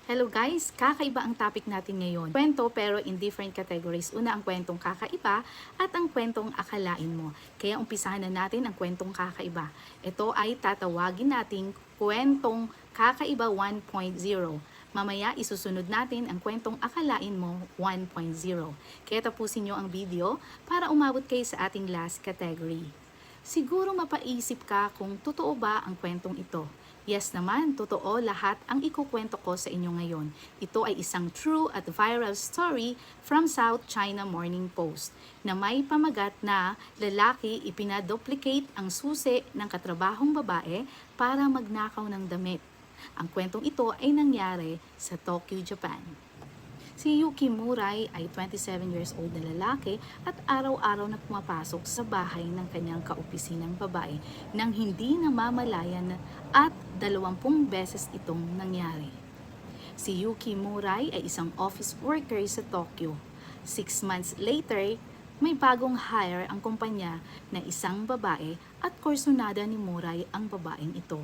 Hello guys! Kakaiba ang topic natin ngayon. Kwento pero in different categories. Una ang kwentong kakaiba at ang kwentong akalain mo. Kaya umpisahan na natin ang kwentong kakaiba. Ito ay tatawagin nating kwentong kakaiba 1.0. Mamaya isusunod natin ang kwentong akalain mo 1.0. Kaya tapusin nyo ang video para umabot kayo sa ating last category. Siguro mapaisip ka kung totoo ba ang kwentong ito. Yes naman, totoo lahat ang ikukwento ko sa inyo ngayon. Ito ay isang true at viral story from South China Morning Post na may pamagat na lalaki ipinaduplicate ang susi ng katrabahong babae para magnakaw ng damit. Ang kwentong ito ay nangyari sa Tokyo, Japan. Si Yuki Murai ay 27 years old na lalaki at araw-araw na pumapasok sa bahay ng kanyang kaopisinang babae nang hindi namamalayan at 20 beses itong nangyari. Si Yuki Murai ay isang office worker sa Tokyo. 6 months later, may bagong hire ang kumpanya na isang babae at kursunada ni Murai ang babaeng ito.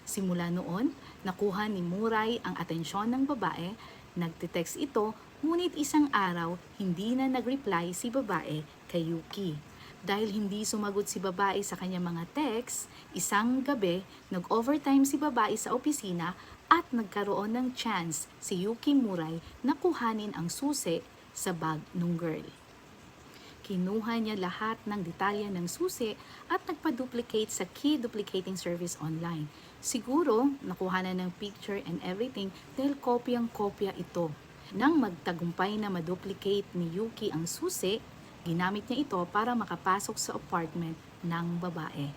Simula noon, nakuha ni Murai ang atensyon ng babae. Nagte-text ito, ngunit isang araw, hindi na nag-reply si babae kay Yuki. Dahil hindi sumagot si babae sa kanyang mga text, isang gabi, nag-overtime si babae sa opisina at nagkaroon ng chance si Yuki Murai na kuhanin ang susi sa bag ng girl. Kinuha niya lahat ng detalye ng susi at nagpa-duplicate sa key duplicating service online. Siguro, nakuha na ng picture and everything dahil kopyang-kopya ito. Nang magtagumpay na maduplicate ni Yuki ang susi, ginamit niya ito para makapasok sa apartment ng babae.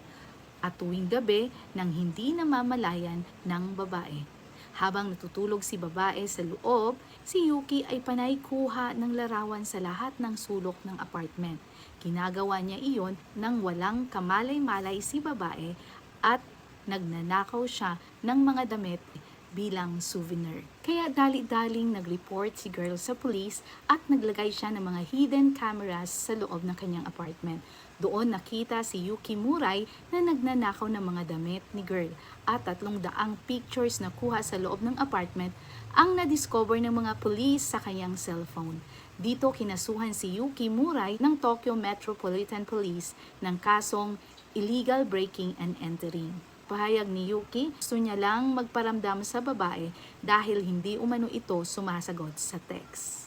At tuwing gabi, nang hindi namamalayan ng babae. Habang natutulog si babae sa loob, si Yuki ay panay kuha ng larawan sa lahat ng sulok ng apartment. Ginagawa niya iyon nang walang kamalay-malay si babae at nagnanakaw siya ng mga damit bilang souvenir. Kaya dali-daling nag-report si girl sa police at naglagay siya ng mga hidden cameras sa loob ng kanyang apartment. Doon nakita si Yuki Murai na nagnanakaw ng mga damit ni girl at 300 pictures na kuha sa loob ng apartment ang na-discover ng mga police sa kanyang cellphone. Dito kinasuhan si Yuki Murai ng Tokyo Metropolitan Police ng kasong illegal breaking and entering. Pahayag ni Yuki, gusto niya lang magparamdam sa babae dahil hindi umano ito sumasagot sa text.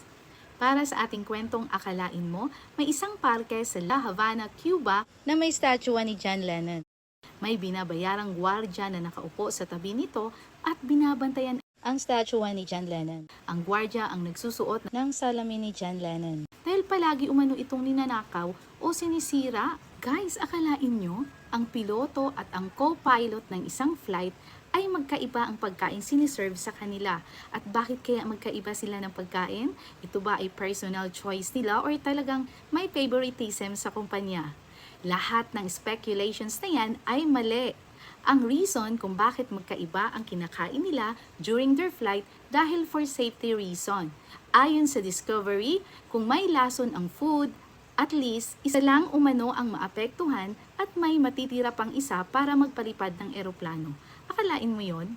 Para sa ating kwentong akalain mo, may isang parke sa La Habana, Cuba na may statue ni John Lennon. May binabayarang gwardya na nakaupo sa tabi nito at binabantayan ang statue ni John Lennon. Ang gwardya ang nagsusuot ng salamin ni John Lennon. Dahil palagi umano itong ninanakaw o sinisira, guys, akalain nyo, ang piloto at ang co-pilot ng isang flight ay magkaiba ang pagkain siniserve sa kanila. At bakit kaya magkaiba sila ng pagkain? Ito ba ay personal choice nila or talagang may favoritism sa kumpanya? Lahat ng speculations na yan ay mali. Ang reason kung bakit magkaiba ang kinakain nila during their flight dahil for safety reason. Ayon sa Discovery, kung may lason ang food, at least isa lang umano ang maapektuhan at may matitira pang isa para magpalipad ng eroplano. Akalain mo yon?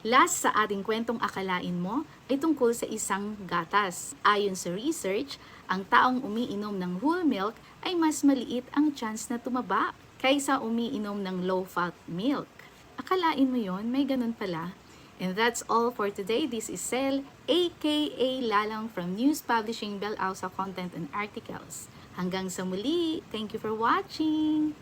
Last sa ating kwentong akalain mo ay tungkol sa isang gatas. Ayon sa research, ang taong umiinom ng whole milk ay mas maliit ang chance na tumaba kaysa umiinom ng low-fat milk. Akalain mo yon? May ganun pala. And that's all for today. This is Sel, aka Lalang from News Publishing Bel Ausa Content and Articles. Hanggang sa muli, thank you for watching!